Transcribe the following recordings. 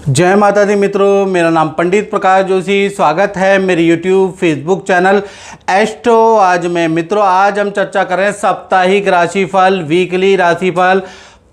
जय माता दी मित्रों, मेरा नाम पंडित प्रकाश जोशी। स्वागत है मेरे यूट्यूब फेसबुक चैनल एस्ट्रो आज में। मित्रों, आज हम चर्चा कर रहे हैं साप्ताहिक राशिफल, वीकली राशिफल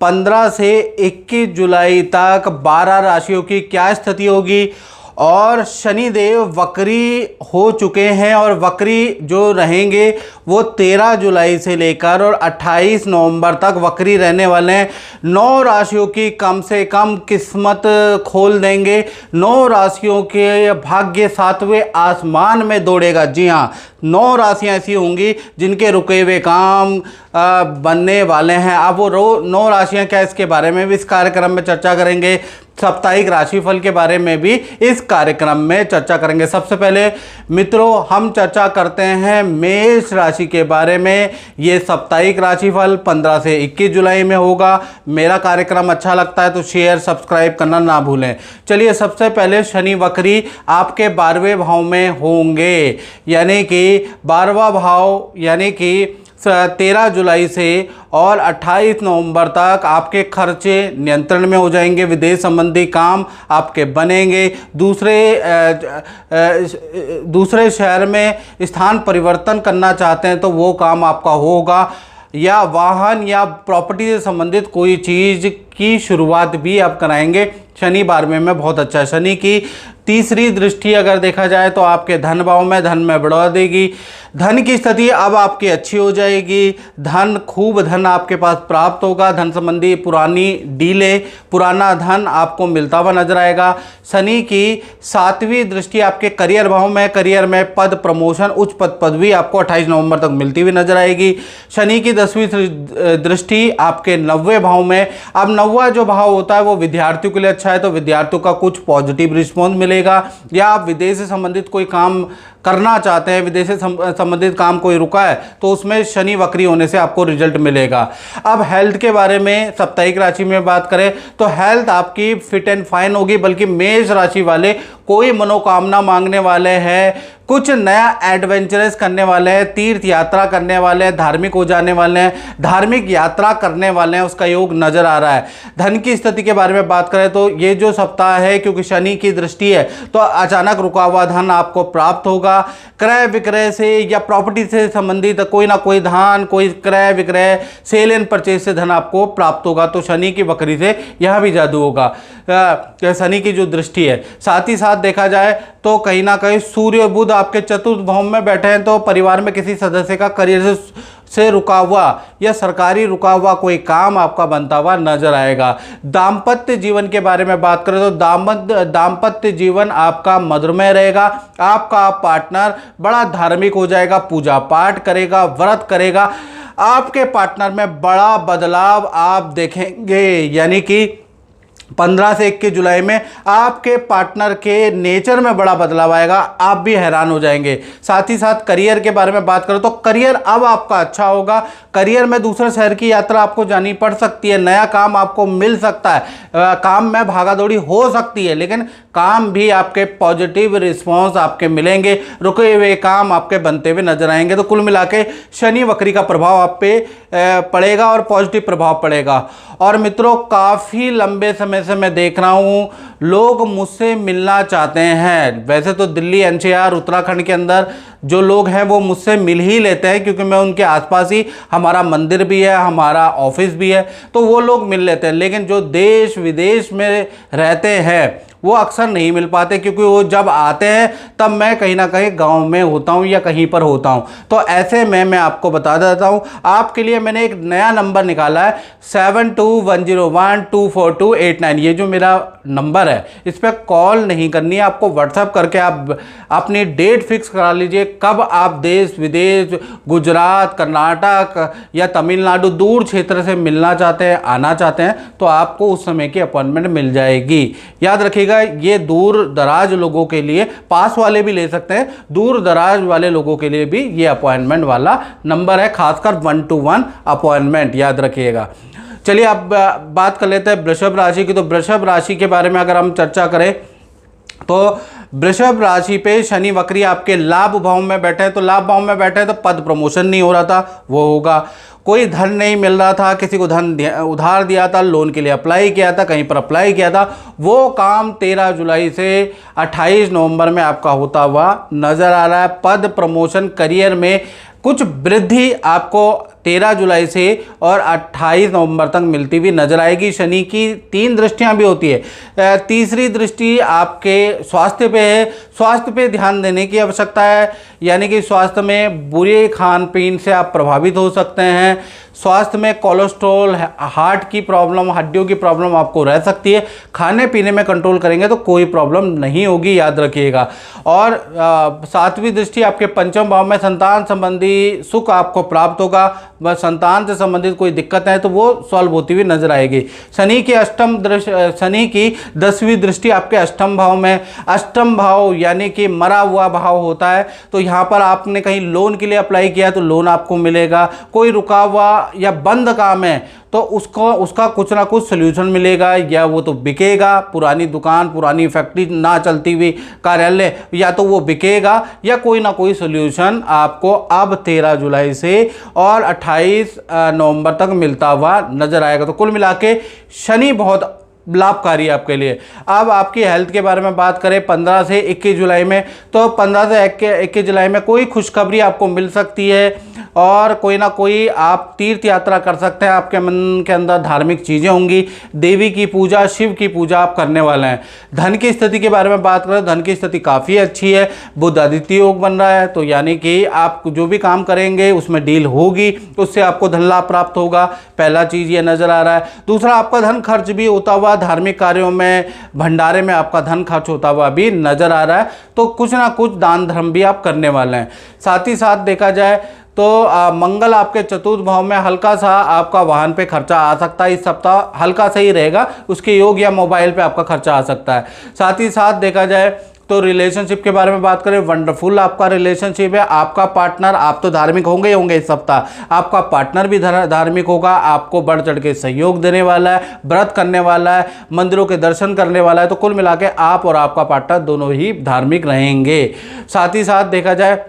15 से 21 जुलाई तक 12 राशियों की क्या स्थिति होगी। और शनिदेव वक्री हो चुके हैं और वक्री जो रहेंगे वो 13 जुलाई से लेकर और 28 नवंबर तक वक्री रहने वाले हैं। 9 राशियों की कम से कम किस्मत खोल देंगे। 9 राशियों के भाग्य 7वें आसमान में दौड़ेगा। जी हाँ, 9 राशियाँ ऐसी होंगी जिनके रुके हुए काम बनने वाले हैं। अब वो 9 राशियाँ क्या, इसके बारे में भी इस कार्यक्रम में चर्चा करेंगे। साप्ताहिक राशिफल के बारे में भी इस कार्यक्रम में चर्चा करेंगे। सबसे पहले मित्रों, हम चर्चा करते हैं मेष राशि के बारे में। ये साप्ताहिक राशिफल 15 से 21 जुलाई में होगा। मेरा कार्यक्रम अच्छा लगता है तो शेयर सब्सक्राइब करना ना भूलें। चलिए, सबसे पहले शनि वक्री आपके 12वें भाव में होंगे, यानी कि 12वां भाव यानी कि 13 जुलाई से और 28 नवंबर तक आपके खर्चे नियंत्रण में हो जाएंगे। विदेश संबंधी काम आपके बनेंगे। दूसरे शहर में स्थान परिवर्तन करना चाहते हैं तो वो काम आपका होगा, या वाहन या प्रॉपर्टी से संबंधित कोई चीज़ की शुरुआत भी आप कराएंगे। शनि 12वें में बहुत अच्छा है। शनि की तीसरी दृष्टि अगर देखा जाए तो आपके धन भाव में धन में बढ़ा देगी। धन की स्थिति अब आपकी अच्छी हो जाएगी। खूब धन आपके पास प्राप्त होगा। धन संबंधी पुरानी डीलें, पुराना धन आपको मिलता हुआ नजर आएगा। शनि की 7वीं दृष्टि आपके करियर भाव में, करियर में पद प्रमोशन, उच्च पद पदवी आपको 28 नवंबर तक मिलती हुई नजर आएगी। शनि की 10वीं दृष्टि आपके 9वें भाव में। अब 9वां जो भाव होता है वो विद्यार्थियों के लिए अच्छा है, तो विद्यार्थियों का कुछ पॉजिटिव रिस्पॉन्स मिलेगा। या आप विदेश से संबंधित कोई काम करना चाहते हैं, विदेश से संबंधित काम कोई रुका है तो उसमें शनि वक्री होने से आपको रिजल्ट मिलेगा। अब हेल्थ के बारे में साप्ताहिक राशि में बात करें तो हेल्थ आपकी फिट एंड फाइन होगी। बल्कि मेष राशि वाले कोई मनोकामना मांगने वाले हैं, कुछ नया एडवेंचरस करने वाले हैं, तीर्थ यात्रा करने वाले हैं, धार्मिक हो जाने वाले हैं, धार्मिक यात्रा करने वाले हैं, उसका योग नजर आ रहा है। धन की स्थिति के बारे में बात करें तो ये जो सप्ताह है, क्योंकि शनि की दृष्टि है तो अचानक रुका हुआ धन आपको प्राप्त होगा। क्रय विक्रय से या प्रॉपर्टी से संबंधित कोई ना कोई धन, कोई क्रय विक्रय, सेल एंड परचेज से धन आपको प्राप्त होगा। तो शनि की वक्री से यह भी जादू होगा, शनि की जो दृष्टि है। साथ ही साथ देखा जाए तो कहीं ना कहीं सूर्य बुध आपके चतुर्थ भाव में बैठे हैं, तो परिवार में किसी सदस्य का करियर से रुका हुआ या सरकारी रुका हुआ कोई काम आपका बनता हुआ नजर आएगा। दाम्पत्य जीवन के बारे में बात करें तो दाम्पत्य जीवन आपका मधुरमय रहेगा। आपका पार्टनर बड़ा धार्मिक हो जाएगा, पूजा पाठ करेगा, व्रत करेगा। आपके पार्टनर में बड़ा बदलाव आप देखेंगे, यानी कि 15 से 21 जुलाई में आपके पार्टनर के नेचर में बड़ा बदलाव आएगा, आप भी हैरान हो जाएंगे। साथ ही साथ करियर के बारे में बात करें तो करियर अब आपका अच्छा होगा। करियर में दूसरे शहर की यात्रा आपको जानी पड़ सकती है, नया काम आपको मिल सकता है, काम में भागादौड़ी हो सकती है, लेकिन काम भी आपके पॉजिटिव रिस्पॉन्स आपके मिलेंगे। रुके हुए काम आपके बनते हुए नजर आएंगे। तो कुल मिला के शनि वक्री का प्रभाव आप पे पड़ेगा और पॉजिटिव प्रभाव पड़ेगा। और मित्रों, काफ़ी लंबे समय से मैं देख रहा हूँ लोग मुझसे मिलना चाहते हैं। वैसे तो दिल्ली, एनसीआर, उत्तराखंड के अंदर जो लोग हैं वो मुझसे मिल ही लेते हैं, क्योंकि मैं उनके आसपास ही, हमारा मंदिर भी है, हमारा ऑफिस भी है, तो वो लोग मिल लेते हैं। लेकिन जो देश विदेश में रहते हैं वो अक्सर नहीं मिल पाते, क्योंकि वो जब आते हैं तब मैं कहीं ना कहीं गांव में होता हूं या कहीं पर होता हूं। तो ऐसे में मैं आपको बता देता हूं, आपके लिए मैंने एक नया नंबर निकाला है 7210124289। ये जो मेरा नंबर है इस पर कॉल नहीं करनी है, आपको व्हाट्सएप करके आप अपनी डेट फिक्स करा लीजिए कब आप देश विदेश, गुजरात, कर्नाटक या तमिलनाडु, दूर क्षेत्र से मिलना चाहते हैं, आना चाहते हैं, तो आपको उस समय की अपॉइंटमेंट मिल जाएगी। याद रखिएगा, ये दूर दराज लोगों के लिए, पास वाले भी ले सकते हैं, दूर दराज वाले लोगों के लिए भी ये अपॉइंटमेंट वाला नंबर है, खासकर 1-to-1 अपॉइंटमेंट, याद रखिएगा। चलिए अब बात कर लेते हैं वृषभ राशि की। तो वृषभ राशि के बारे में अगर हम चर्चा करें तो वृषभ राशि पे शनि वक्री आपके लाभ भाव में बैठे हैं, तो लाभ भाव में बैठे हैं तो पद प्रमोशन नहीं हो रहा था वो होगा। कोई धन नहीं मिल रहा था, किसी को धन उधार दिया था, लोन के लिए अप्लाई किया था, कहीं पर अप्लाई किया था, वो काम 13 जुलाई से 28 नवंबर में आपका होता हुआ नजर आ रहा है। पद प्रमोशन करियर में कुछ वृद्धि आपको 13 जुलाई से और 28 नवंबर तक मिलती हुई नजर आएगी। शनि की 3 दृष्टियां भी होती है। तीसरी दृष्टि आपके स्वास्थ्य पे है। स्वास्थ्य पे ध्यान देने की आवश्यकता है, यानी कि स्वास्थ्य में बुरे खान पीन से आप प्रभावित हो सकते हैं। स्वास्थ्य में कोलेस्ट्रॉल, हार्ट की प्रॉब्लम, हड्डियों की प्रॉब्लम आपको रह सकती है। खाने पीने में कंट्रोल करेंगे तो कोई प्रॉब्लम नहीं होगी, याद रखिएगा। और 7वीं दृष्टि आपके पंचम भाव में संतान संबंधी सुख आपको प्राप्त होगा। वह संतान से संबंधित कोई दिक्कत है तो वो सॉल्व होती हुई नजर आएगी। शनि की 10वीं दृष्टि आपके अष्टम भाव में। अष्टम भाव यानी कि मरा हुआ भाव होता है, तो यहाँ पर आपने कहीं लोन के लिए अप्लाई किया तो लोन आपको मिलेगा। कोई रुका हुआ या बंद काम है तो उसका कुछ ना कुछ सोल्यूशन मिलेगा, या वो तो बिकेगा, पुरानी दुकान, पुरानी फैक्ट्री, ना चलती हुई कार्यालय, या तो वो बिकेगा या कोई ना कोई सोल्यूशन आपको अब 13 जुलाई से और 28 नवंबर तक मिलता हुआ नजर आएगा। तो कुल मिला के शनि बहुत लाभकारी है आपके लिए। अब आपकी हेल्थ के बारे में बात करें 15 से 21 जुलाई में, तो 15 से 21 जुलाई में कोई खुशखबरी आपको मिल सकती है और कोई ना कोई आप तीर्थ यात्रा कर सकते हैं। आपके मन के अंदर धार्मिक चीज़ें होंगी, देवी की पूजा, शिव की पूजा आप करने वाले हैं। धन की स्थिति के बारे में बात करें, धन की स्थिति काफ़ी अच्छी है। बुध आदित्य योग बन रहा है, तो यानी कि आप जो भी काम करेंगे उसमें डील होगी, उससे आपको धन लाभ प्राप्त होगा। पहला चीज़ ये नज़र आ रहा है। दूसरा, आपका धन खर्च भी होता हुआ धार्मिक कार्यों में, भंडारे में आपका धन खर्च होता हुआ भी नजर आ रहा है। तो कुछ ना कुछ दान धर्म भी आप करने वाले हैं। साथ ही साथ देखा जाए तो मंगल आपके चतुर्थ भाव में, हल्का सा आपका वाहन पे खर्चा आ सकता है। इस सप्ताह हल्का सही रहेगा, उसके योग या मोबाइल पे आपका खर्चा आ सकता है। साथ ही साथ देखा जाए तो रिलेशनशिप के बारे में बात करें, वंडरफुल आपका रिलेशनशिप है। आपका पार्टनर, आप तो धार्मिक होंगे ही होंगे इस सप्ताह, आपका पार्टनर भी धार्मिक होगा, आपको बढ़ चढ़ के सहयोग देने वाला है, व्रत करने वाला है, मंदिरों के दर्शन करने वाला है। तो कुल मिला के आप और आपका पार्टनर दोनों ही धार्मिक रहेंगे। साथ ही साथ देखा जाए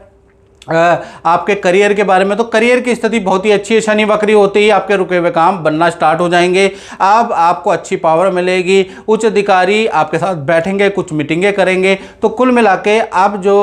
आपके करियर के बारे में, तो करियर की स्थिति बहुत ही अच्छी है। शनि वक्री होते ही आपके रुके हुए काम बनना स्टार्ट हो जाएंगे। अब आपको अच्छी पावर मिलेगी, उच्च अधिकारी आपके साथ बैठेंगे, कुछ मीटिंगें करेंगे। तो कुल मिला के अब जो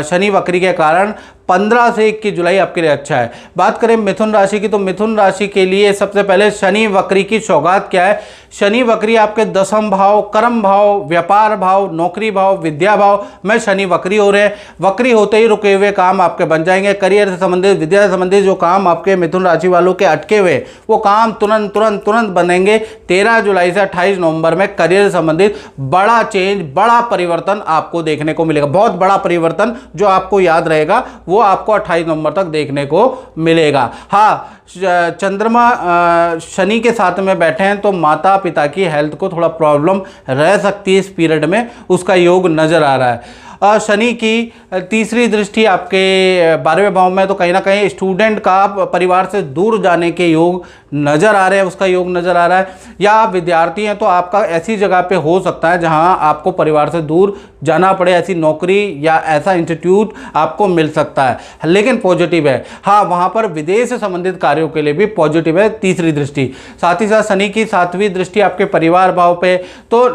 शनि वक्री के कारण 15 से 21 जुलाई आपके लिए अच्छा है। बात करें मिथुन राशि की, तो मिथुन राशि के लिए सबसे पहले शनि वक्री की सौगात क्या है। शनि वक्री आपके 10म भाव, कर्म भाव, व्यापार भाव, नौकरी भाव, विद्या भाव में शनि वक्री हो रहे हैं। वक्री होते ही रुके हुए काम आपके बन जाएंगे। करियर से संबंधित, विद्या से संबंधित जो काम आपके मिथुन राशि वालों के अटके हुए, वो काम तुरंत तुरंत तुरंत बनेंगे। 13 जुलाई से 28 नवंबर में करियर से संबंधित बड़ा चेंज, बड़ा परिवर्तन आपको देखने को मिलेगा। बहुत बड़ा परिवर्तन जो आपको याद रहेगा वो आपको 28 नवंबर तक देखने को मिलेगा। हाँ, चंद्रमा शनि के साथ में बैठे हैं तो माता पिता की हेल्थ को थोड़ा प्रॉब्लम रह सकती है इस पीरियड में, उसका योग नजर आ रहा है। शनि की 3री दृष्टि आपके 12वें भाव में, तो कहीं ना कहीं स्टूडेंट का परिवार से दूर जाने के योग नज़र आ रहे हैं, उसका योग नज़र आ रहा है। या आप विद्यार्थी हैं तो आपका ऐसी जगह पे हो सकता है जहां आपको परिवार से दूर जाना पड़े, ऐसी नौकरी या ऐसा इंस्टीट्यूट आपको मिल सकता है, लेकिन पॉजिटिव है। हाँ, वहाँ पर विदेश से संबंधित कार्यों के लिए भी पॉजिटिव है 3री दृष्टि। साथ ही साथ शनि की 7वीं दृष्टि आपके परिवार भाव पे, तो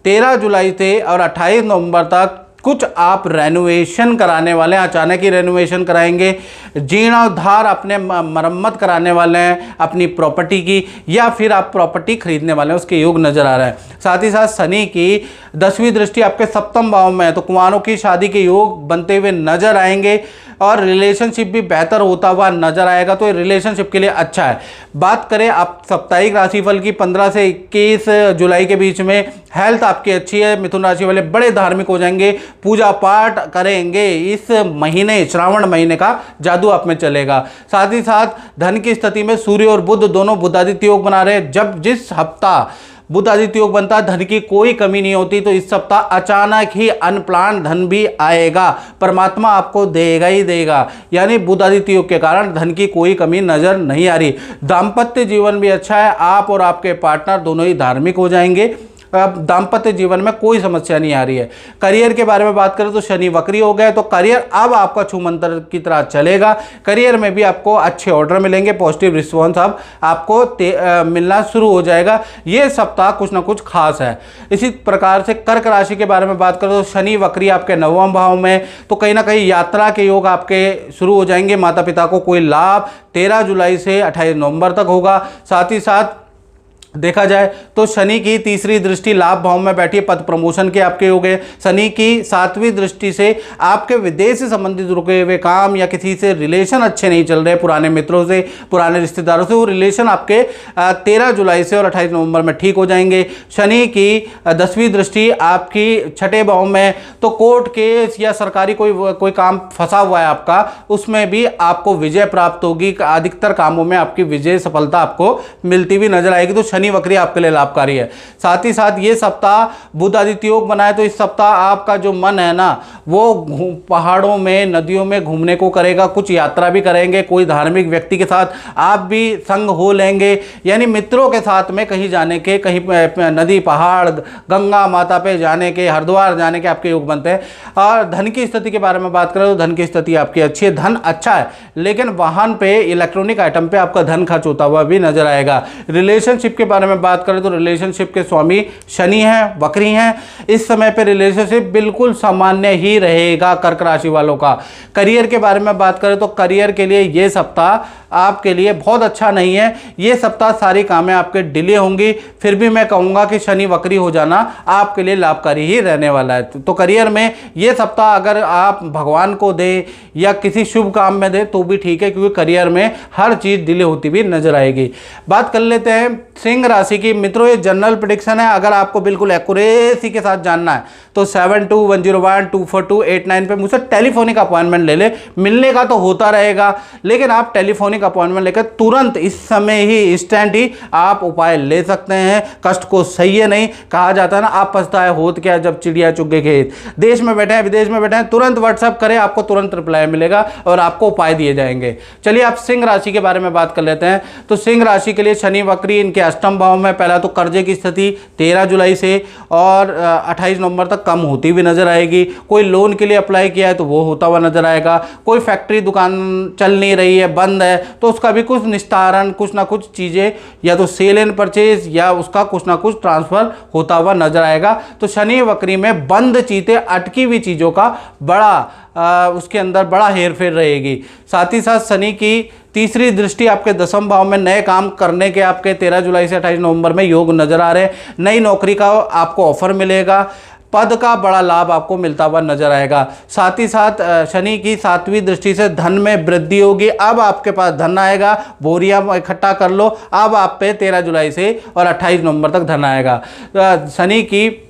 13 जुलाई से और 28 नवंबर तक कुछ आप रेनोवेशन कराने वाले हैं, अचानक ही रेनोवेशन कराएंगे, जीर्णोद्धार अपने मरम्मत कराने वाले हैं अपनी प्रॉपर्टी की, या फिर आप प्रॉपर्टी खरीदने वाले हैं, उसके योग नजर आ रहा है। साथ ही साथ शनि की 10वीं दृष्टि आपके 7म भाव में है, तो कुंवारों की शादी के योग बनते हुए नजर आएंगे और रिलेशनशिप भी बेहतर होता हुआ नजर आएगा, तो रिलेशनशिप के लिए अच्छा है। बात करें आप साप्ताहिक राशिफल की 15 से 21 जुलाई के बीच में, हेल्थ आपकी अच्छी है। मिथुन राशि वाले बड़े धार्मिक हो जाएंगे, पूजा पाठ करेंगे। इस महीने, श्रावण महीने का जादू आप में चलेगा। साथ ही साथ धन की स्थिति में सूर्य और बुध दोनों बुधादित्य योग बना रहे हैं। जब जिस हफ्ता बुध आदित्य योग बनता है, धन की कोई कमी नहीं होती, तो इस सप्ताह अचानक ही अनप्लान धन भी आएगा, परमात्मा आपको देगा ही देगा। यानी बुध आदित्य योग के कारण धन की कोई कमी नजर नहीं आ रही। दाम्पत्य जीवन भी अच्छा है, आप और आपके पार्टनर दोनों ही धार्मिक हो जाएंगे। दाम्पत्य जीवन में कोई समस्या नहीं आ रही है। करियर के बारे में बात करें तो शनि वक्री हो गए, तो करियर अब आपका छूमंतर की तरह चलेगा। करियर में भी आपको अच्छे ऑर्डर मिलेंगे, पॉजिटिव रिस्पॉन्स अब आपको मिलना शुरू हो जाएगा। ये सप्ताह कुछ ना कुछ खास है। इसी प्रकार से कर्क राशि के बारे में बात करें तो शनि वक्री आपके 9वें भाव में, तो कहीं ना कहीं यात्रा के योग आपके शुरू हो जाएंगे। माता पिता को कोई लाभ 13 जुलाई से 28 नवंबर तक होगा। साथ ही साथ देखा जाए तो शनि की तीसरी दृष्टि लाभ भाव में बैठी है, पद प्रमोशन के आपके हो गए। शनि की 7वीं दृष्टि से आपके विदेश से संबंधित रुके हुए काम या किसी से रिलेशन अच्छे नहीं चल रहे, पुराने मित्रों से, पुराने रिश्तेदारों से, वो रिलेशन आपके 13 जुलाई से और 28 नवंबर में ठीक हो जाएंगे। शनि की 10वीं दृष्टि आपकी 6ठे भाव में, तो कोर्ट केस या सरकारी कोई काम फंसा हुआ है आपका, उसमें भी आपको विजय प्राप्त होगी। अधिकतर कामों में आपकी विजय सफलता आपको मिलती हुई नजर आएगी। तो शनि वक्री आपके लिए लाभकारी है। साथ ही साथ ये सप्ताह बुध आदित्य योग बनाए, तो इस सप्ताह आपका जो मन है ना वो पहाड़ों में, नदियों में घूमने को करेगा, कुछ यात्रा भी करेंगे, कोई धार्मिक व्यक्ति के साथ आप भी संग हो लेंगे, यानी मित्रों के साथ में कहीं जाने के, कहीं नदी, पहाड़, गंगा माता पे जाने के, हरिद्वार जाने के आपके योग बनते हैं। और धन की स्थिति के बारे में बात करें तो धन की स्थिति आपकी अच्छी है, धन अच्छा है, लेकिन वाहन पे, इलेक्ट्रॉनिक आइटम पे आपका धन खर्च होता हुआ भी नजर आएगा। रिलेशनशिप के बारे में बात करें तो रिलेशनशिप के स्वामी शनि हैं, वक्री हैं। इस समय पे रिलेशनशिप बिल्कुल सामान्य ही रहेगा कर्क राशि वालों का। करियर के बारे में बात करें तो करियर के लिए ये सप्ताह आपके लिए बहुत अच्छा नहीं है। ये सप्ताह सारी कामें आपके डिले होंगी, फिर भी मैं कहूँगा कि शनि वक्री हो जाना आपके लिए लाभकारी ही रहने वाला है। तो करियर में ये सप्ताह अगर आप भगवान को दें या किसी शुभ काम में दें तो भी ठीक है, क्योंकि करियर में हर चीज़ डिले होती हुई नजर आएगी। बात कर लेते हैं सिंह राशि की। मित्रों ये जनरल प्रेडिक्शन है, अगर आपको बिल्कुल एक्यूरेसी के साथ जानना है तो 7210124289 पे मुझसे टेलीफोनिक अपॉइंटमेंट ले ले। मिलने का तो होता रहेगा, लेकिन आप टेलीफोनिक अपॉइंटमेंट लेकर तुरंत इस समय ही, इंस्टेंट ही आप उपाय ले सकते हैं। कष्ट को सही है नहीं, कहा जाता है ना, आप पछताए होत क्या जब चिड़िया चुग गए खेत। देश में बैठे हैं, विदेश में बैठे हैं, तुरंत व्हाट्सएप करें, आपको तुरंत रिप्लाई मिलेगा और आपको उपाय दिए जाएंगे। चलिए आप सिंह राशि के बारे में बात कर लेते हैं। तो सिंह राशि के लिए शनि वक्री इनके अष्टम भाव में। पहला तो कर्जे की स्थिति 13 जुलाई से और 28 नवंबर तक कम होती हुई नजर आएगी। कोई लोन के लिए अप्लाई किया है तो वो होता हुआ नजर आएगा। कोई फैक्ट्री दुकान चल नहीं रही है, बंद है, तो उसका भी कुछ निस्तारण, कुछ ना कुछ चीज़ें, या तो सेल एंड परचेज या उसका कुछ ना कुछ ट्रांसफर होता हुआ नजर आएगा। तो शनि वक्री में बंद चीज़ें, अटकी हुई चीज़ों का उसके अंदर बड़ा हेरफेर रहेगी। साथ ही साथ शनि की तीसरी दृष्टि आपके 10वें भाव में, नए काम करने के आपके 13 जुलाई से 28 नवंबर में योग नजर आ रहे हैं। नई नौकरी का आपको ऑफर मिलेगा, पद का बड़ा लाभ आपको मिलता हुआ नजर आएगा। साथ ही साथ शनि की 7वीं दृष्टि से धन में वृद्धि होगी। अब आपके पास धन आएगा, बोरियां इकट्ठा कर लो, अब आप पे 13 जुलाई से और 28 नवंबर तक धन आएगा। शनि की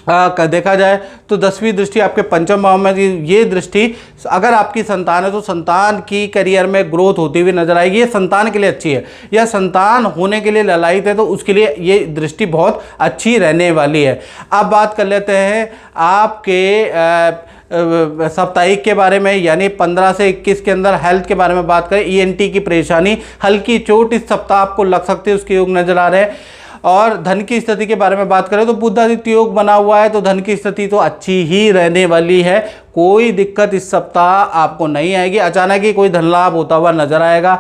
देखा जाए तो 10वीं दृष्टि आपके 5वें भाव में, ये दृष्टि अगर आपकी संतान है तो संतान की करियर में ग्रोथ होती हुई नजर आएगी। ये संतान के लिए अच्छी है, या संतान होने के लिए ललायित है तो उसके लिए ये दृष्टि बहुत अच्छी रहने वाली है। अब बात कर लेते हैं आपके साप्ताहिक के बारे में, यानी 15 से 21 के अंदर हेल्थ के बारे में बात करें। ENT की परेशानी, हल्की चोट इस सप्ताह आपको लग सकती है, उसके योग नजर आ रहे हैं। और धन की स्थिति के बारे में बात करें तो बुध आदित्य योग बना हुआ है, तो धन की स्थिति तो अच्छी ही रहने वाली है। कोई दिक्कत इस सप्ताह आपको नहीं आएगी। अचानक ही कोई धन लाभ होता हुआ नजर आएगा।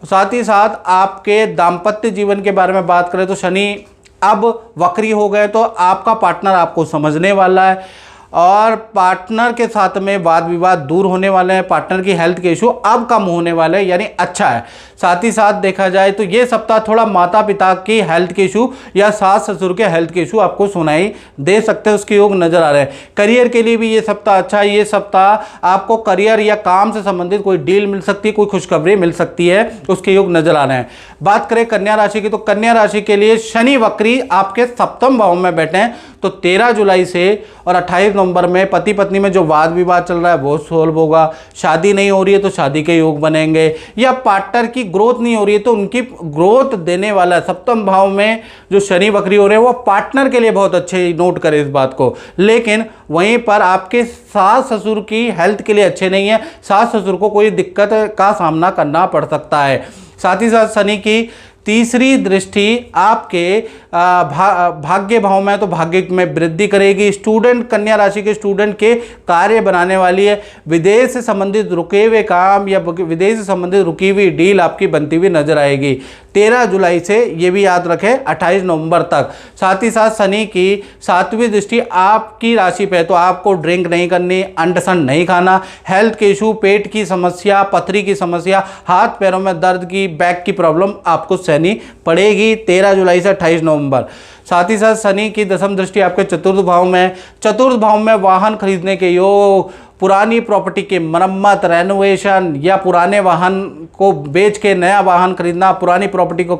साथ ही साथ आपके दाम्पत्य जीवन के बारे में बात करें तो शनि अब वक्री हो गए, तो आपका पार्टनर आपको समझने वाला है और पार्टनर के साथ में वाद विवाद दूर होने वाले हैं। पार्टनर की हेल्थ के इशू अब कम होने वाले हैं, यानी अच्छा है। साथ ही साथ देखा जाए तो ये सप्ताह थोड़ा माता पिता की हेल्थ के इशू या सास ससुर के हेल्थ के इशू आपको सुनाई दे सकते हैं, उसके योग नजर आ रहे हैं। करियर के लिए भी ये सप्ताह अच्छा है। ये सप्ताह आपको करियर या काम से संबंधित कोई डील मिल सकती है, कोई खुशखबरी मिल सकती है, उसके योग नजर आ रहे हैं। बात करें कन्या राशि की, तो कन्या राशि के लिए शनि वक्री आपके 7वें भाव में बैठे हैं, तो 13 जुलाई से और 28 नवंबर में पति पत्नी में जो वाद विवाद चल रहा है वो सोल्व होगा। शादी नहीं हो रही है तो शादी के योग बनेंगे, या पार्टनर की ग्रोथ नहीं हो रही है तो उनकी ग्रोथ देने वाला 7वें भाव में जो शनि वक्री हो रहे हैं वो पार्टनर के लिए बहुत अच्छे, नोट करें इस बात को। लेकिन वहीं पर आपके सास ससुर की हेल्थ के लिए अच्छे नहीं है, सास ससुर को कोई दिक्कत का सामना करना पड़ सकता है। साथ ही साथ शनि की तीसरी दृष्टि आपके भाग्य भाव में, तो भाग्य में वृद्धि करेगी। स्टूडेंट, कन्या राशि के स्टूडेंट के कार्य बनाने वाली है। विदेश से संबंधित रुके हुए काम या विदेश से संबंधित रुकी हुई डील आपकी बनती हुई नजर आएगी 13 जुलाई से, ये भी याद रखें 28 नवंबर तक। साथ ही साथ शनि की 7वीं दृष्टि आपकी राशि पे, तो आपको ड्रिंक नहीं करनी, अंडसन नहीं खाना, हेल्थ के इशू, पेट की समस्या, पथरी की समस्या, हाथ पैरों में दर्द की, बैक की प्रॉब्लम आपको सहनी पड़ेगी 13 जुलाई से 28 नवंबर। साथ ही साथ शनि की 10वीं दृष्टि आपके चतुर्थ भाव में, चतुर्थ भाव में वाहन खरीदने के योग, पुरानी प्रॉपर्टी की मरम्मत, रेनोवेशन या पुराने वाहन को बेच के नया वाहन खरीदना, पुरानी प्रॉपर्टी को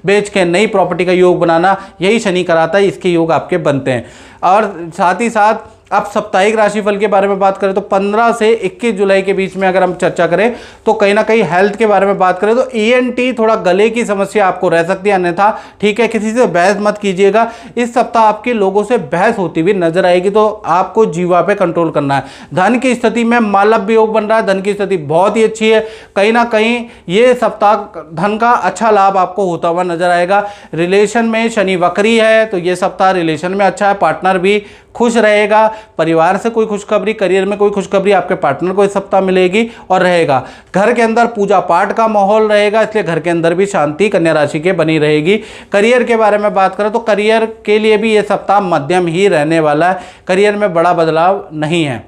बेच के नई प्रॉपर्टी का योग बनाना, यही शनि कराता है, इसके योग आपके बनते हैं। और साथ ही साथ अब साप्ताहिक राशिफल के बारे में बात करें तो 15 से 21 जुलाई के बीच में अगर हम चर्चा करें तो कहीं ना कहीं हेल्थ के बारे में बात करें तो ENT, थोड़ा गले की समस्या आपको रह सकती है, अन्यथा ठीक है, किसी से बहस मत कीजिएगा। इस सप्ताह आपके लोगों से बहस होती हुई नजर आएगी, तो आपको जीवा पे कंट्रोल करना है। धन की स्थिति में मालव्य योग बन रहा है, धन की स्थिति बहुत ही अच्छी है। कहीं ना कहीं ये सप्ताह धन का अच्छा लाभ आपको होता हुआ नजर आएगा। रिलेशन में शनि वक्री है, तो ये सप्ताह रिलेशन में अच्छा है, पार्टनर भी खुश रहेगा। परिवार से कोई खुशखबरी, करियर में कोई खुशखबरी आपके पार्टनर को इस सप्ताह मिलेगी और रहेगा। घर के अंदर पूजा पाठ का माहौल रहेगा, इसलिए घर के अंदर भी शांति कन्या राशि के बनी रहेगी। करियर के बारे में बात करें तो करियर के लिए भी ये सप्ताह मध्यम ही रहने वाला है, करियर में बड़ा बदलाव नहीं है।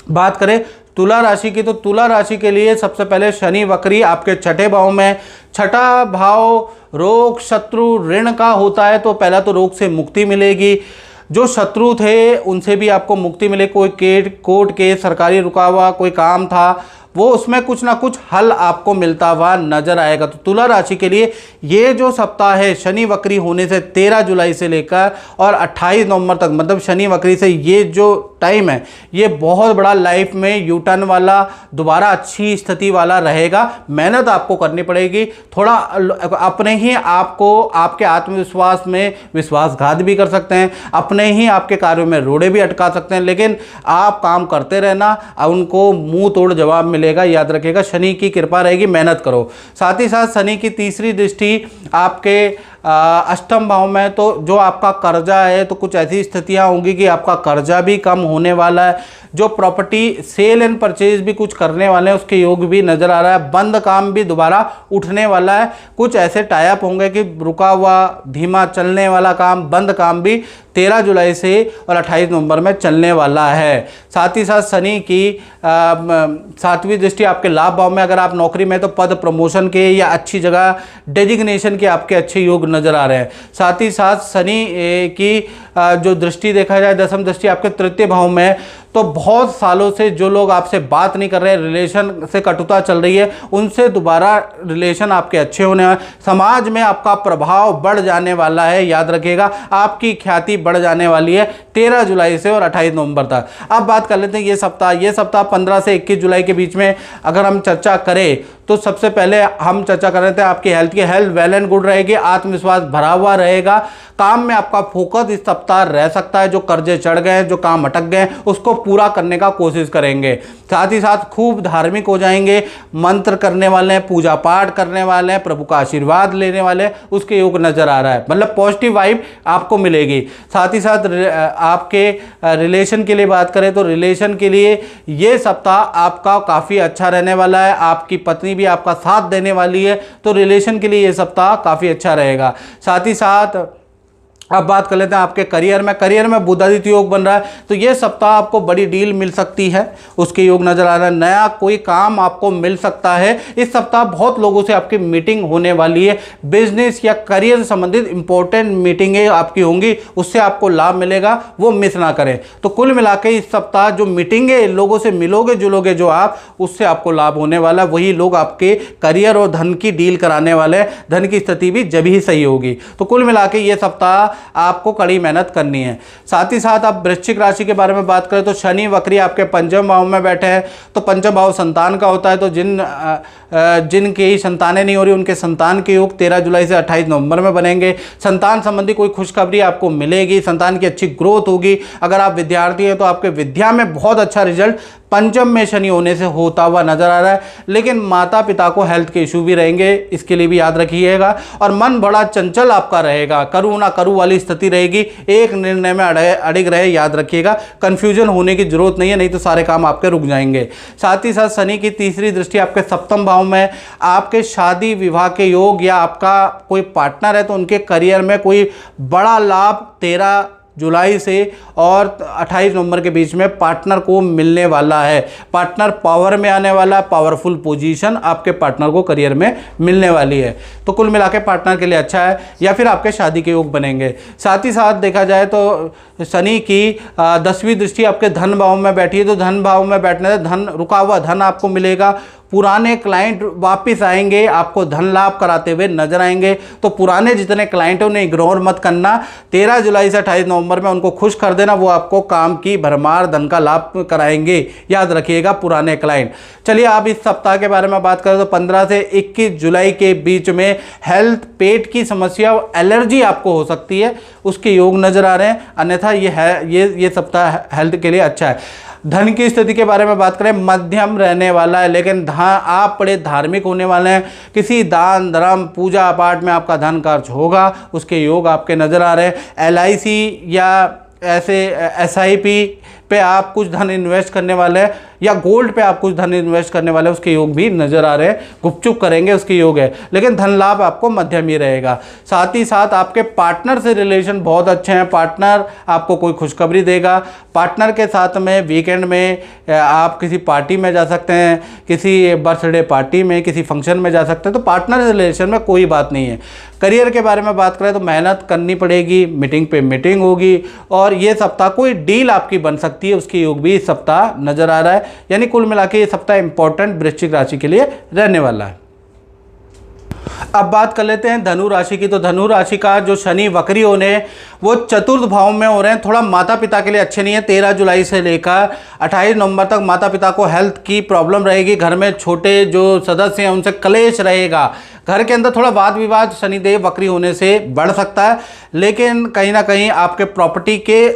बात करें तुला राशि की, तो तुला राशि के लिए सबसे पहले शनि वक्री आपके छठे भाव में। छठा भाव रोग, शत्रु, ऋण का होता है, तो पहला तो रोग से मुक्ति मिलेगी। जो शत्रु थे उनसे भी आपको मुक्ति मिले, कोई कोर्ट केस, सरकारी रुका हुआ कोई काम था, वो उसमें कुछ ना कुछ हल आपको मिलता हुआ नजर आएगा। तो तुला राशि के लिए ये जो सप्ताह है शनि वक्री होने से 13 जुलाई से लेकर और 28 नवंबर तक, मतलब शनि वक्री से ये जो टाइम है ये बहुत बड़ा लाइफ में यू टर्न वाला, दोबारा अच्छी स्थिति वाला रहेगा। मेहनत आपको करनी पड़ेगी, थोड़ा अपने ही आपको, आपके आत्मविश्वास में विश्वासघात भी कर सकते हैं, अपने ही आपके कार्यों में रोड़े भी अटका सकते हैं, लेकिन आप काम करते रहना, उनको मुंह तोड़ जवाब मिलेगा। याद रखिएगा, शनि की कृपा रहेगी, मेहनत करो। साथ ही साथ शनि की तीसरी दृष्टि आपके अष्टम भाव में, तो जो आपका कर्जा है, तो कुछ ऐसी स्थितियां होंगी कि आपका कर्जा भी कम होने वाला है। जो प्रॉपर्टी सेल एंड परचेज भी कुछ करने वाले हैं उसके योग भी नजर आ रहा है। बंद काम भी दोबारा उठने वाला है। कुछ ऐसे टाइप होंगे कि रुका हुआ, धीमा चलने वाला काम, बंद काम भी 13 जुलाई से और 28 नवंबर में चलने वाला है। साथ ही साथ शनि की 7वीं दृष्टि आपके लाभ भाव में, अगर आप नौकरी में तो पद प्रमोशन के या अच्छी जगह डेजिग्नेशन के आपके अच्छे योग नजर आ रहे हैं। साथ ही साथ शनि की जो दृष्टि देखा जाए 10वीं दृष्टि आपके तृतीय भाव में, तो बहुत सालों से जो लोग आपसे बात नहीं कर रहे, रिलेशन से कटुता चल रही है, उनसे दोबारा रिलेशन आपके अच्छे होने हैं। समाज में आपका प्रभाव बढ़ जाने वाला है, याद रखिएगा, आपकी ख्याति बढ़ जाने वाली है 13 जुलाई से और 28 नवंबर तक। अब बात कर लेते हैं ये सप्ताह 15 से 21 जुलाई के बीच में अगर हम चर्चा करें तो सबसे पहले हम चर्चा कर रहे थे आपकी हेल्थ की। हेल्थ वेल एंड गुड रहेगी, आत्मविश्वास भरा हुआ रहेगा। काम में आपका फोकस इस सप्ताह रह सकता है। जो कर्जे चढ़ गए, जो काम अटक गए, उसको पूरा करने का कोशिश करेंगे। साथ ही साथ खूब धार्मिक हो जाएंगे, मंत्र करने वाले हैं, पूजा पाठ करने वाले हैं, प्रभु का आशीर्वाद लेने वाले हैं, उसके योग नजर आ रहा है। मतलब पॉजिटिव वाइब आपको मिलेगी। साथ ही साथ आपके रिलेशन के लिए बात करें तो रिलेशन के लिए ये सप्ताह आपका काफ़ी अच्छा रहने वाला है। आपकी पत्नी भी आपका साथ देने वाली है, तो रिलेशन के लिए ये सप्ताह काफ़ी अच्छा रहेगा। साथ ही साथ अब बात कर लेते हैं आपके करियर में बुधादित्य योग बन रहा है, तो ये सप्ताह आपको बड़ी डील मिल सकती है, उसके योग नजर आ रहा है। नया कोई काम आपको मिल सकता है। इस सप्ताह बहुत लोगों से आपकी मीटिंग होने वाली है। बिजनेस या करियर से संबंधित इंपॉर्टेंट मीटिंगें आपकी होंगी, उससे आपको लाभ मिलेगा, वो मिस ना करें। तो कुल मिला के इस सप्ताह जो मीटिंगें, लोगों से मिलोगे जुलोगे जो आप, उससे आपको लाभ होने वाला। वही लोग आपके करियर और धन की डील कराने वाले हैं। धन की स्थिति भी जब ही सही होगी। तो कुल मिला के ये सप्ताह आपको कड़ी मेहनत करनी है। साथ ही साथ आप वृश्चिक राशि के बारे में बात करें तो शनि वक्री आपके पंचम भाव में बैठे हैं, तो पंचम भाव संतान का होता है। तो जिनकी संतानें नहीं हो रही, उनके संतान के योग 13 जुलाई से 28 नवंबर में बनेंगे। संतान संबंधी कोई खुशखबरी आपको मिलेगी, संतान की अच्छी ग्रोथ होगी। अगर आप विद्यार्थी हैं तो आपके विद्या में बहुत अच्छा रिजल्ट पंचम में शनि होने से होता हुआ नजर आ रहा है। लेकिन माता पिता को हेल्थ के इशू भी रहेंगे, इसके लिए भी याद रखिएगा। और मन बड़ा चंचल आपका रहेगा, करूँ ना करूँ वाली स्थिति रहेगी, एक निर्णय में अड़िग रहे, याद रखिएगा। कंफ्यूजन होने की जरूरत नहीं है, नहीं तो सारे काम आपके रुक जाएंगे। साथ ही साथ शनि की तीसरी दृष्टि आपके सप्तम भाव में, आपके शादी विवाह के योग या आपका कोई पार्टनर है तो उनके करियर में कोई बड़ा लाभ 13 जुलाई से और 28 नवंबर के बीच में पार्टनर को मिलने वाला है। पार्टनर पावर में आने वाला, पावरफुल पोजीशन आपके पार्टनर को करियर में मिलने वाली है। तो कुल मिला के पार्टनर के लिए अच्छा है, या फिर आपके शादी के योग बनेंगे। साथ ही साथ देखा जाए तो शनि की 10वीं दृष्टि आपके धन भाव में बैठी है, तो धन भाव में बैठने से धन, रुका हुआ धन आपको मिलेगा। पुराने क्लाइंट वापस आएंगे, आपको धन लाभ कराते हुए नजर आएंगे। तो पुराने जितने क्लाइंट हैं उन्हें इग्नोर मत करना। 13 जुलाई से 28 नवंबर में उनको खुश कर देना, वो आपको काम की भरमार धन का लाभ कराएंगे, याद रखिएगा पुराने क्लाइंट। चलिए आप इस सप्ताह के बारे में बात करें तो 15 से 21 जुलाई के बीच में हेल्थ, पेट की समस्या, एलर्जी आपको हो सकती है, उसके योग नजर आ रहे हैं। अन्यथा ये सप्ताह हेल्थ के लिए अच्छा है। धन की स्थिति के बारे में बात करें, मध्यम रहने वाला है, लेकिन आप बड़े धार्मिक होने वाले हैं। किसी दान धर्म पूजा पाठ में आपका धन खर्च होगा, उसके योग आपके नज़र आ रहे हैं। LIC या ऐसे SIP पे आप कुछ धन इन्वेस्ट करने वाले हैं, या गोल्ड पे आप कुछ धन इन्वेस्ट करने वाले हैं, उसके योग भी नज़र आ रहे हैं। गुपचुप करेंगे उसके योग है, लेकिन धन लाभ आपको मध्यम ही रहेगा। साथ ही साथ आपके पार्टनर से रिलेशन बहुत अच्छे हैं, पार्टनर आपको कोई खुशखबरी देगा। पार्टनर के साथ में वीकेंड में आप किसी पार्टी में जा सकते हैं, किसी बर्थडे पार्टी में, किसी फंक्शन में जा सकते हैं। तो पार्टनर से रिलेशन में कोई बात नहीं है। करियर के बारे में बात करें तो मेहनत करनी पड़ेगी, मीटिंग पे मीटिंग होगी, और ये सप्ताह कोई डील आपकी बन सकती है, उसके योग भी इस सप्ताह नजर आ रहा है। यानी कुल मिला के ये सप्ताह इंपॉर्टेंट वृश्चिक राशि के लिए रहने वाला है। अब बात कर लेते हैं धनु राशि की। तो धनु राशि का जो शनि वक्री होने वो चतुर्थ भाव में हो रहे हैं, थोड़ा माता पिता के लिए अच्छे नहीं है। 13 जुलाई से लेकर 28 नवंबर तक माता पिता को हेल्थ की प्रॉब्लम रहेगी। घर में छोटे जो सदस्य हैं उनसे कलेश रहेगा। घर के अंदर थोड़ा वाद विवाद शनिदेव वक्री होने से बढ़ सकता है, लेकिन कहीं ना कहीं आपके प्रॉपर्टी के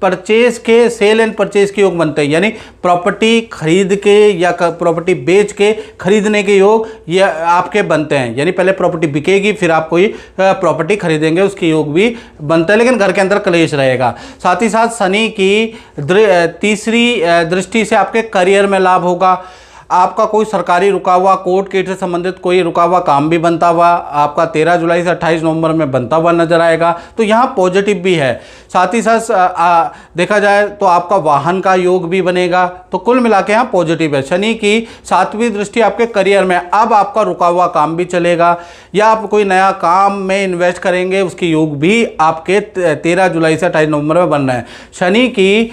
परचेज के, सेल एंड परचेज के योग बनते हैं। यानी प्रॉपर्टी खरीद के या प्रॉपर्टी बेच के खरीदने के योग ये आपके बनते हैं। यानी पहले प्रॉपर्टी बिकेगी, फिर आप कोई प्रॉपर्टी खरीदेंगे, उसके योग भी बनते हैं, लेकिन घर के अंदर कलेश रहेगा। साथ ही साथ शनि की तीसरी दृष्टि से आपके करियर में लाभ होगा। आपका कोई सरकारी रुका हुआ, कोर्ट केस से संबंधित कोई रुका हुआ काम भी बनता हुआ आपका 13 जुलाई से 28 नवंबर में बनता हुआ नजर आएगा। तो यहाँ पॉजिटिव भी है। साथ ही साथ देखा जाए तो आपका वाहन का योग भी बनेगा। तो कुल मिला के यहाँ पॉजिटिव है। शनि की 7वीं दृष्टि आपके करियर में, अब आपका रुका हुआ काम भी चलेगा, या आप कोई नया काम में इन्वेस्ट करेंगे, उसके योग भी आपके 13 जुलाई से 28 नवंबर में बन रहे हैं। शनि की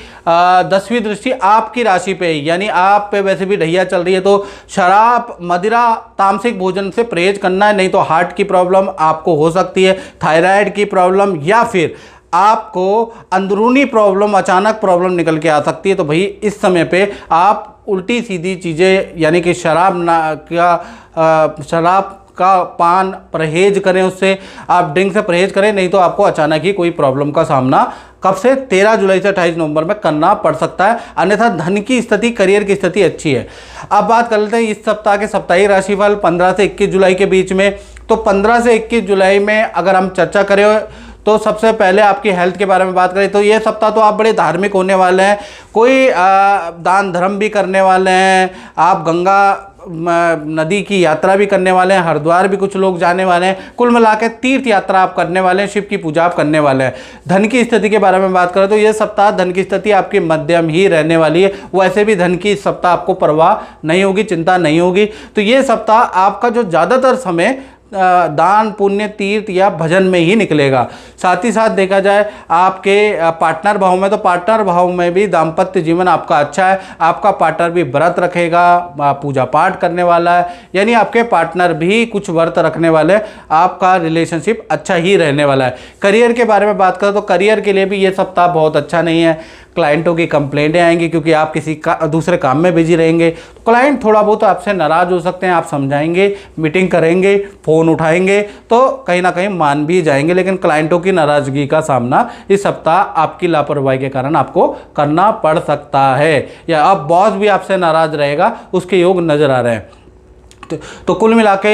10वीं दृष्टि आपकी राशि पे, यानी आप पे वैसे भी ढैया चल रही है, तो शराब, मदिरा, तामसिक भोजन से परहेज करना है, नहीं तो हार्ट की प्रॉब्लम आपको हो सकती है, थायराइड की प्रॉब्लम, या फिर आपको अंदरूनी प्रॉब्लम, अचानक प्रॉब्लम निकल के आ सकती है। तो भाई इस समय पे आप उल्टी सीधी चीज़ें, यानी कि शराब का पान परहेज करें, उससे आप ड्रिंक से परहेज करें, नहीं तो आपको अचानक ही कोई प्रॉब्लम का सामना कब से 13 जुलाई से 28 नवंबर में करना पड़ सकता है। अन्यथा धन की स्थिति, करियर की स्थिति अच्छी है। अब बात कर लेते हैं इस सप्ताह के साप्ताहिक राशिफल 15 से 21 जुलाई के बीच में। तो 15 से 21 जुलाई में अगर हम चर्चा करें तो सबसे पहले आपकी हेल्थ के बारे में बात करें तो ये सप्ताह तो आप बड़े धार्मिक होने वाले हैं, कोई दान धर्म भी करने वाले हैं, आप गंगा नदी की यात्रा भी करने वाले हैं, हरिद्वार भी कुछ लोग जाने वाले हैं। कुल मिला के तीर्थ यात्रा आप करने वाले हैं, शिव की पूजा आप करने वाले हैं। धन की स्थिति के बारे में बात करें तो ये सप्ताह धन की स्थिति आपकी मध्यम ही रहने वाली है। वैसे भी धन की इस सप्ताह आपको परवाह नहीं होगी, चिंता नहीं होगी। तो ये सप्ताह आपका जो ज़्यादातर समय दान पुण्य तीर्थ या भजन में ही निकलेगा। साथ ही साथ देखा जाए आपके पार्टनर भाव में, तो पार्टनर भाव में भी दाम्पत्य जीवन आपका अच्छा है। आपका पार्टनर भी व्रत रखेगा, पूजा पाठ करने वाला है, यानी आपके पार्टनर भी कुछ व्रत रखने वाले, आपका रिलेशनशिप अच्छा ही रहने वाला है। करियर के बारे में बात करें तो करियर के लिए भी ये सप्ताह बहुत अच्छा नहीं है। क्लाइंटों की कंप्लेंटें आएंगी क्योंकि आप किसी दूसरे काम में बिजी रहेंगे। तो क्लाइंट थोड़ा बहुत आपसे नाराज़ हो सकते हैं, आप समझाएंगे, मीटिंग करेंगे, फ़ोन उठाएंगे तो कहीं ना कहीं मान भी जाएंगे, लेकिन क्लाइंटों की नाराज़गी का सामना इस सप्ताह आपकी लापरवाही के कारण आपको करना पड़ सकता है, या अब बॉस भी आपसे नाराज़ रहेगा, उसके योग नज़र आ रहे हैं। तो कुल मिला के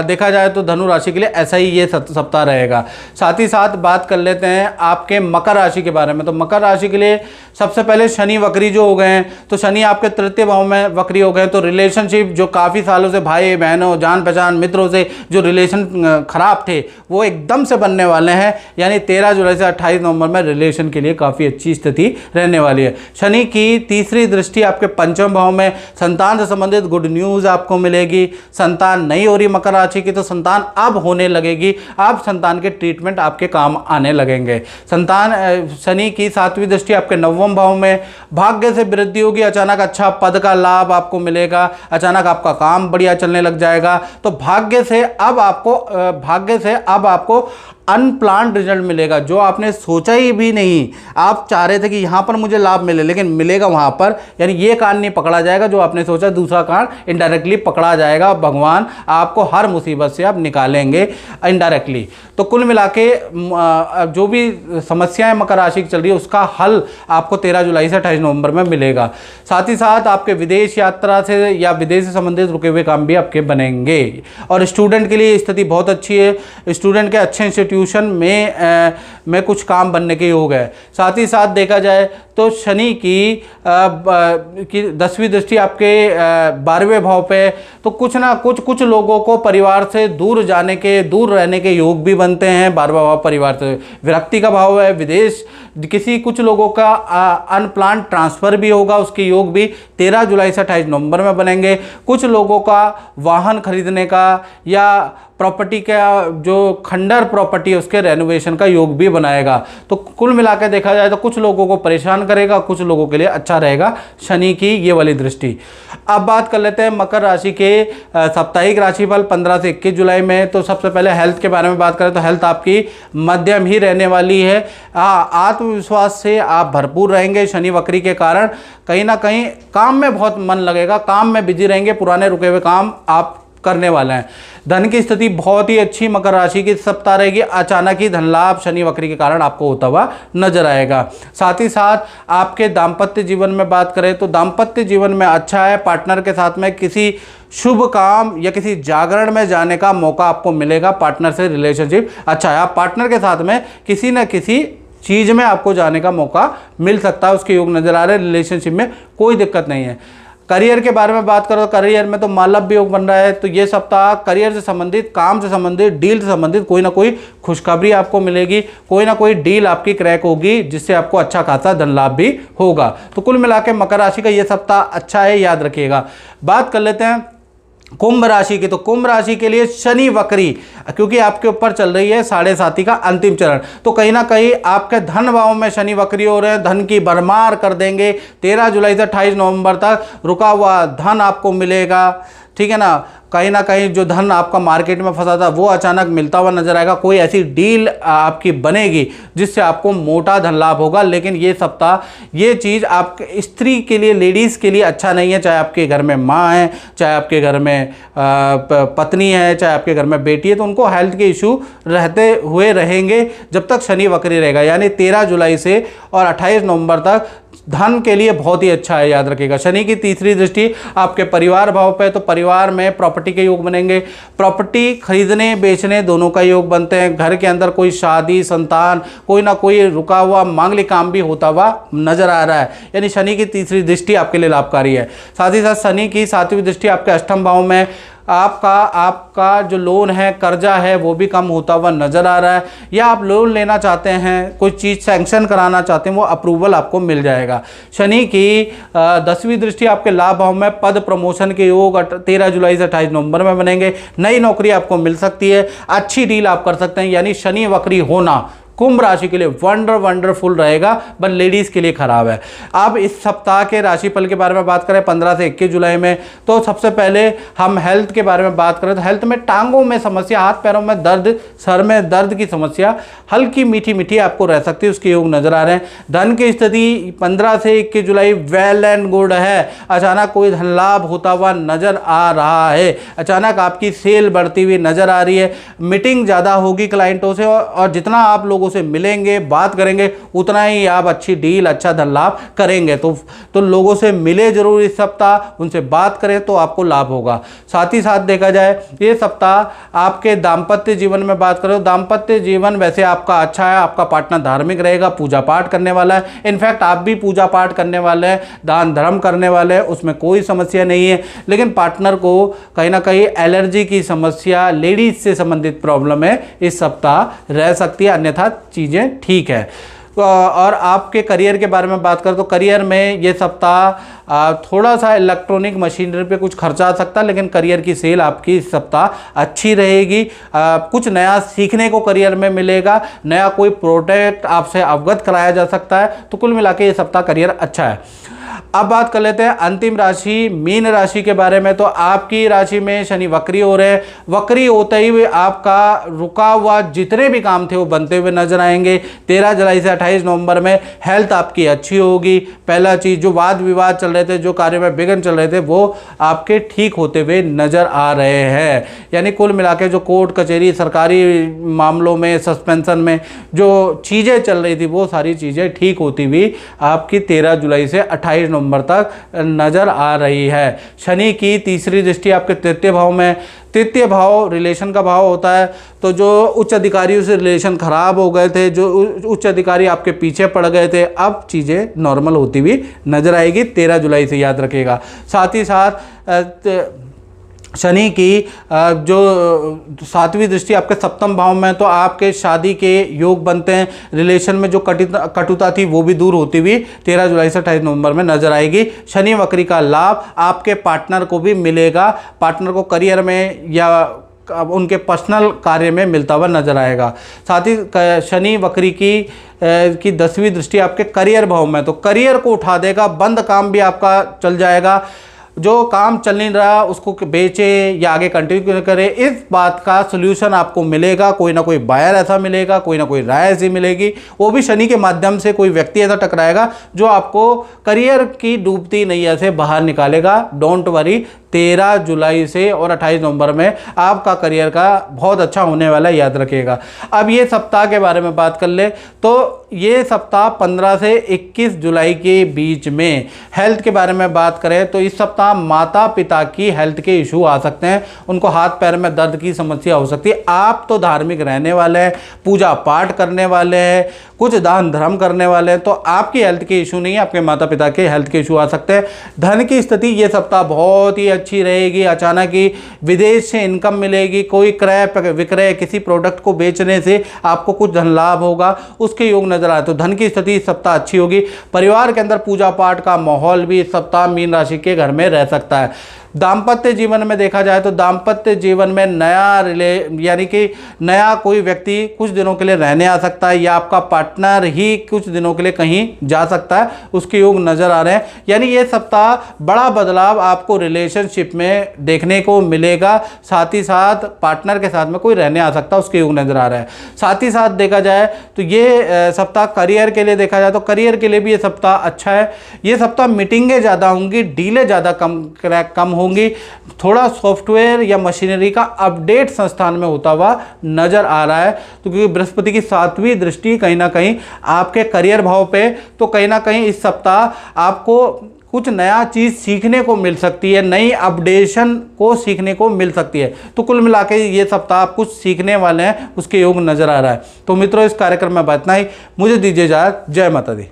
देखा जाए तो धनु राशि के लिए ऐसा ही ये सप्ताह रहेगा। साथ ही साथ बात कर लेते हैं आपके मकर राशि के बारे में। तो मकर राशि के लिए सबसे पहले शनि वक्री जो हो गए हैं, तो शनि आपके तृतीय भाव में वक्री हो गए, तो रिलेशनशिप जो काफ़ी सालों से भाई बहनों जान पहचान मित्रों से जो रिलेशन खराब थे वो एकदम से बनने वाले हैं, यानी 13 जुलाई से 28 नवंबर में रिलेशन के लिए काफ़ी अच्छी स्थिति रहने वाली है। शनि की तीसरी दृष्टि आपके पंचम भाव में, संतान से संबंधित गुड न्यूज़ आपको मिलेगी। संतान नहीं हो रही मकर राशि की तो संतान अब होने लगेगी, अब संतान के ट्रीटमेंट आपके काम आने लगेंगे। संतान शनि की 7वीं दृष्टि आपके 9वें भाव में, भाग्य से वृद्धि होगी, अचानक अच्छा पद का लाभ आपको मिलेगा, अचानक आपका काम बढ़िया चलने लग जाएगा। तो भाग्य से अब आपको अनप्लान्ड रिजल्ट मिलेगा, जो आपने सोचा ही भी नहीं। आप चाह रहे थे कि यहाँ पर मुझे लाभ मिले, लेकिन मिलेगा वहाँ पर, यानी ये कान नहीं पकड़ा जाएगा जो आपने सोचा, दूसरा कान इनडायरेक्टली पकड़ा जाएगा। भगवान आपको हर मुसीबत से आप निकालेंगे इनडायरेक्टली। तो कुल मिला के जो भी समस्याएं मकर राशि की चल रही है उसका हल आपको 13 जुलाई से 28 नवंबर में मिलेगा। साथ ही साथ आपके विदेश यात्रा से या विदेश से संबंधित रुके हुए काम भी आपके बनेंगे। और स्टूडेंट के लिए स्थिति बहुत अच्छी है, स्टूडेंट के अच्छे इंस्टीट्यूशन में कुछ काम बनने के योग है। साथ ही साथ देखा जाए तो शनि की 10वीं दृष्टि आपके 12वें भाव पे, तो कुछ लोगों को परिवार से दूर रहने के योग भी बनते हैं। 12वां भाव परिवार से विरक्ति का भाव है, विदेश कुछ लोगों का अनप्लान्ड ट्रांसफ़र भी होगा, उसके योग भी 13 जुलाई से 28 नवंबर में बनेंगे। कुछ लोगों का वाहन खरीदने का या प्रॉपर्टी का जो खंडर प्रॉपर्टी है उसके रेनोवेशन का योग भी बनाएगा। तो कुल मिलाकर देखा जाए तो कुछ लोगों को परेशान करेगा, कुछ लोगों के लिए अच्छा रहेगा शनि की ये वाली दृष्टि। अब बात कर लेते हैं मकर राशि के साप्ताहिक राशिफल 15 से 21 जुलाई में। तो सबसे पहले हेल्थ के बारे में बात करें तो हेल्थ आपकी मध्यम ही रहने वाली है। आत्मविश्वास से आप भरपूर रहेंगे, शनि वक्री के कारण कहीं ना कहीं काम में बहुत मन लगेगा, काम में बिजी रहेंगे, पुराने रुके हुए काम आप करने वाले हैं। धन की स्थिति बहुत ही अच्छी मकर राशि की सप्ताह रहेगी, अचानक ही धन लाभ शनि वक्री के कारण आपको होता हुआ नजर आएगा। साथ ही साथ आपके दाम्पत्य जीवन में बात करें तो दाम्पत्य जीवन में अच्छा है, पार्टनर के साथ में किसी शुभ काम या किसी जागरण में जाने का मौका आपको मिलेगा। पार्टनर से रिलेशनशिप अच्छा है, आप पार्टनर के साथ में किसी न किसी चीज़ में आपको जाने का मौका मिल सकता है, उसके योग नजर आ रहे हैं। रिलेशनशिप में कोई दिक्कत नहीं है। करियर के बारे में बात करो, करियर में तो मालव योग बन रहा है, तो ये सप्ताह करियर से संबंधित, काम से संबंधित, डील से संबंधित कोई ना कोई खुशखबरी आपको मिलेगी, कोई ना कोई डील आपकी क्रैक होगी जिससे आपको अच्छा खासा धन लाभ भी होगा। तो कुल मिला के मकर राशि का ये सप्ताह अच्छा है, याद रखिएगा। बात कर लेते हैं कुंभ राशि की। तो कुंभ राशि के लिए शनि वक्री क्योंकि आपके ऊपर चल रही है 7.5 का अंतिम चरण, तो कहीं ना कहीं आपके धन भाव में शनि वक्री हो रहे हैं, धन की भरमार कर देंगे। 13 जुलाई से 28 नवंबर तक रुका हुआ धन आपको मिलेगा, ठीक है ना। कहीं ना कहीं जो धन आपका मार्केट में फंसा था वो अचानक मिलता हुआ नजर आएगा, कोई ऐसी डील आपकी बनेगी जिससे आपको मोटा धन लाभ होगा। लेकिन ये सप्ताह ये चीज़ आपके स्त्री के लिए, लेडीज़ के लिए अच्छा नहीं है, चाहे आपके घर में माँ है, चाहे आपके घर में पत्नी है, चाहे आपके घर में बेटी है, तो उनको हेल्थ के इशू रहते हुए रहेंगे जब तक शनि वक्री रहेगा। यानी 13 जुलाई से और 28 नवंबर तक धन के लिए बहुत ही अच्छा है, याद रखिएगा। शनि की तीसरी दृष्टि आपके परिवार भाव पे, तो परिवार में प्रॉपर्टी के योग बनेंगे, प्रॉपर्टी खरीदने बेचने दोनों का योग बनते हैं। घर के अंदर कोई शादी, संतान, कोई ना कोई रुका हुआ मांगलिक काम भी होता हुआ नजर आ रहा है, यानी शनि की तीसरी दृष्टि आपके लिए लाभकारी है। साथ ही साथ शनि की 7वीं दृष्टि आपके अष्टम भाव में, आपका जो लोन है, कर्जा है, वो भी कम होता हुआ नज़र आ रहा है, या आप लोन लेना चाहते हैं, कोई चीज़ सैंक्शन कराना चाहते हैं, वो अप्रूवल आपको मिल जाएगा। शनि की 10वीं दृष्टि आपके लाभ भाव में, पद प्रमोशन के योग 13 जुलाई से 28 नवंबर में बनेंगे। नई नौकरी आपको मिल सकती है, अच्छी डील आप कर सकते हैं, यानी शनि वक्री होना कुंभ राशि के लिए वंडरफुल रहेगा, बट लेडीज के लिए खराब है। अब इस सप्ताह के राशिफल के बारे में बात करें 15 से 21 जुलाई में, तो सबसे पहले हम हेल्थ के बारे में बात करें तो हेल्थ में टांगों में समस्या, हाथ पैरों में दर्द, सर में दर्द की समस्या हल्की मीठी आपको रह सकती है, उसके योग नजर आ रहे हैं। धन की स्थिति 15 से 21 जुलाई वेल एंड गुड है। अचानक कोई धन लाभ होता हुआ नजर आ रहा है, अचानक आपकी सेल बढ़ती हुई नजर आ रही है, मीटिंग ज़्यादा होगी क्लाइंटों से, और जितना आप लोगों से मिलेंगे बात करेंगे उतना ही आप अच्छी डील, अच्छा धन लाभ करेंगे। तो लोगों से मिले जरूर इस सप्ताह, उनसे बात करें तो आपको लाभ होगा। साथ ही साथ देखा जाए ये सप्ताह आपके दाम्पत्य जीवन में बात करें, दाम्पत्य जीवन वैसे आपका अच्छा है, आपका पार्टनर धार्मिक रहेगा, पूजा पाठ करने वाला है, इनफैक्ट आप भी पूजा पाठ करने वाले हैं, दान धर्म करने वाले हैं, उसमें कोई समस्या नहीं है। लेकिन पार्टनर को कहीं ना कहीं एलर्जी की समस्या, लेडीज से संबंधित प्रॉब्लम है, इस सप्ताह रह सकती है, अन्यथा चीज़ें ठीक है। और आपके करियर के बारे में बात करें तो करियर में ये सप्ताह थोड़ा सा इलेक्ट्रॉनिक मशीनरी पे कुछ खर्चा आ सकता है, लेकिन करियर की सेल आपकी इस सप्ताह अच्छी रहेगी। कुछ नया सीखने को करियर में मिलेगा, नया कोई प्रोडक्ट आपसे अवगत कराया जा सकता है, तो कुल मिला के ये सप्ताह करियर अच्छा है। अब बात कर लेते हैं अंतिम राशि मीन राशि के बारे में। तो आपकी राशि में शनि वक्री हो रहे हैं, वक्री होते ही आपका रुका हुआ जितने भी काम थे वो बनते हुए नजर आएंगे। 13 जुलाई से 28 नवंबर में हेल्थ आपकी अच्छी होगी। पहला चीज़, जो वाद विवाद चल रहे थे, जो कार्य में विघ्न चल रहे थे, वो आपके ठीक होते हुए नजर आ रहे हैं। यानी कुल मिला के जो कोर्ट कचहरी, सरकारी मामलों में, सस्पेंशन में जो चीज़ें चल रही थी, वो सारी चीज़ें ठीक होती हुई आपकी 13 जुलाई से 28 नवंबर तक नजर आ रही है। शनि की तीसरी दृष्टि आपके तृतीय भाव में, तृतीय भाव रिलेशन का भाव होता है, तो जो उच्च अधिकारियों से रिलेशन खराब हो गए थे, जो उच्च अधिकारी आपके पीछे पड़ गए थे, अब चीज़ें नॉर्मल होती हुई नजर आएगी 13 जुलाई से, याद रखिएगा। साथ ही साथ शनि की जो 7वीं दृष्टि आपके सप्तम भाव में, तो आपके शादी के योग बनते हैं, रिलेशन में जो कटुता थी वो भी दूर होती हुई 13 जुलाई से 28 नवंबर में नजर आएगी। शनि वक्री का लाभ आपके पार्टनर को भी मिलेगा, पार्टनर को करियर में या उनके पर्सनल कार्य में मिलता हुआ नजर आएगा। साथ ही शनि वक्री की 10वीं दृष्टि आपके करियर भाव में, तो करियर को उठा देगा, बंद काम भी आपका चल जाएगा, जो काम चल नहीं रहा उसको बेचे या आगे कंटिन्यू करे, इस बात का सोल्यूशन आपको मिलेगा। कोई ना कोई बायर ऐसा मिलेगा, कोई ना कोई राय ऐसी मिलेगी, वो भी शनि के माध्यम से कोई व्यक्ति ऐसा टकराएगा जो आपको करियर की डूबती नैया से बाहर निकालेगा। डोंट वरी, 13 जुलाई से और 28 नवंबर में आपका करियर का बहुत अच्छा होने वाला है, याद रखिएगा। अब ये सप्ताह के बारे में बात कर ले तो ये सप्ताह 15 से 21 जुलाई के बीच में हेल्थ के बारे में बात करें तो इस सप्ताह माता पिता की हेल्थ के इशू आ सकते हैं, उनको हाथ पैर में दर्द की समस्या हो सकती है। आप तो धार्मिक रहने वाले हैं, पूजा पाठ करने वाले हैं, कुछ दान धर्म करने वाले हैं, तो आपकी हेल्थ के इशू नहीं है, आपके माता पिता के हेल्थ के इशू आ सकते हैं। धन की स्थिति ये सप्ताह बहुत ही अच्छी रहेगी, अचानक ही विदेश से इनकम मिलेगी, कोई क्रय विक्रय किसी प्रोडक्ट को बेचने से आपको कुछ धन लाभ होगा, उसके योग नजर आए, तो धन की स्थिति इस सप्ताह अच्छी होगी। परिवार के अंदर पूजा पाठ का माहौल भी इस सप्ताह मीन राशि के घर में रह सकता है। दाम्पत्य जीवन में देखा जाए तो दाम्पत्य जीवन में यानी कि नया कोई व्यक्ति कुछ दिनों के लिए रहने आ सकता है, या आपका पार्टनर ही कुछ दिनों के लिए कहीं जा सकता है, उसके योग नजर आ रहे हैं। यानी ये सप्ताह बड़ा बदलाव आपको रिलेशनशिप में देखने को मिलेगा। साथ ही साथ पार्टनर के साथ में कोई रहने आ सकता है, उसके योग नजर आ रहा है। साथ ही साथ देखा जाए तो ये सप्ताह करियर के लिए देखा जाए तो करियर के लिए भी ये सप्ताह अच्छा है। ये सप्ताह मीटिंगें ज़्यादा होंगी, डीलें ज़्यादा कम होंगी, थोड़ा सॉफ्टवेयर या मशीनरी का अपडेट संस्थान में होता हुआ नजर आ रहा है। तो क्योंकि बृहस्पति की 7वीं दृष्टि कहीं ना कहीं आपके करियर भाव पे, तो कहीं ना कहीं इस सप्ताह आपको कुछ नया चीज़ सीखने को मिल सकती है, नई अपडेशन को सीखने को मिल सकती है। तो कुल मिला के ये सप्ताह आप कुछ सीखने वाले हैं, उसके योग नजर आ रहा है। तो मित्रों, इस कार्यक्रम में इतना ही, मुझे दीजिए इजाज़त। जय माता दी।